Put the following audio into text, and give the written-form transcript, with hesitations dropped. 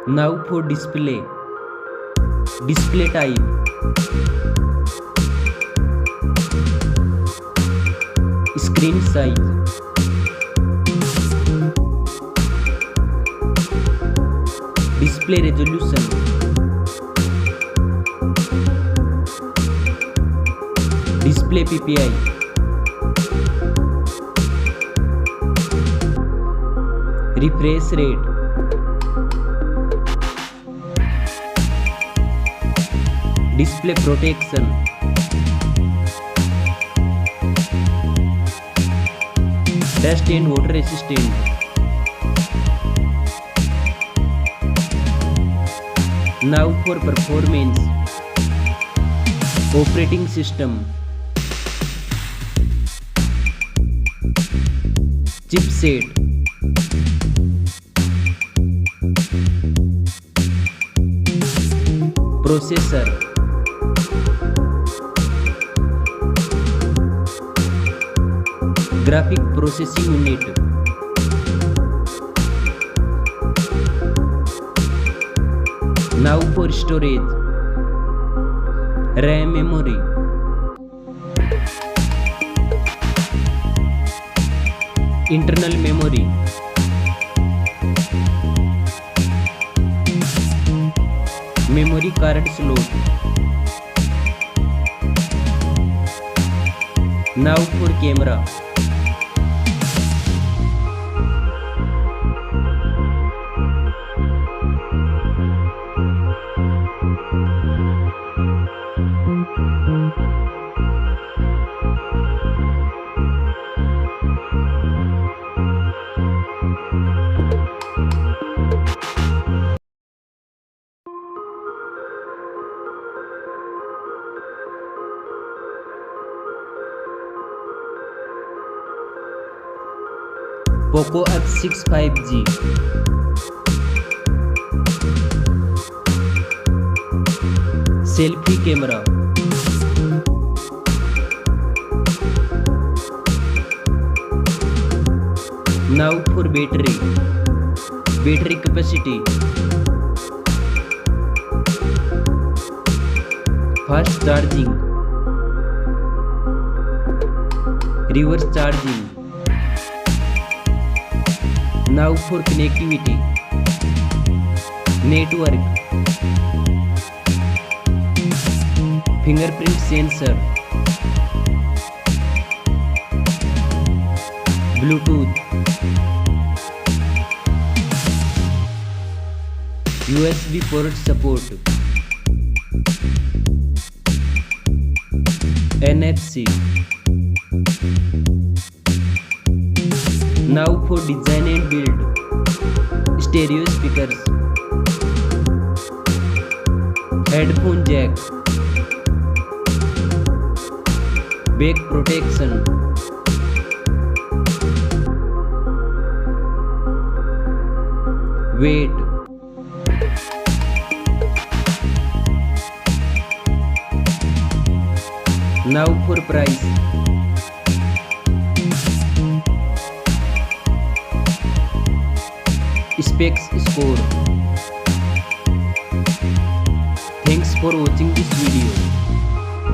Now for display. Display type. Screen size. Display resolution. Display PPI. Refresh rate. Display protection. Dust and water resistant. Now for performance. Operating system. Chipset. Processor. Graphic processing unit. Now for storage. RAM memory. Internal memory. Memory card slot. Now for camera. Poco F6 5G. Selfie camera. Now for battery. Battery capacity. Fast charging. Reverse charging. Now for connectivity. Network. Fingerprint sensor. Bluetooth. USB port support. NFC. Now for design and build. Stereo speakers. Headphone jack. Back protection. Weight. Now for price. Specs score. Thanks for watching this video.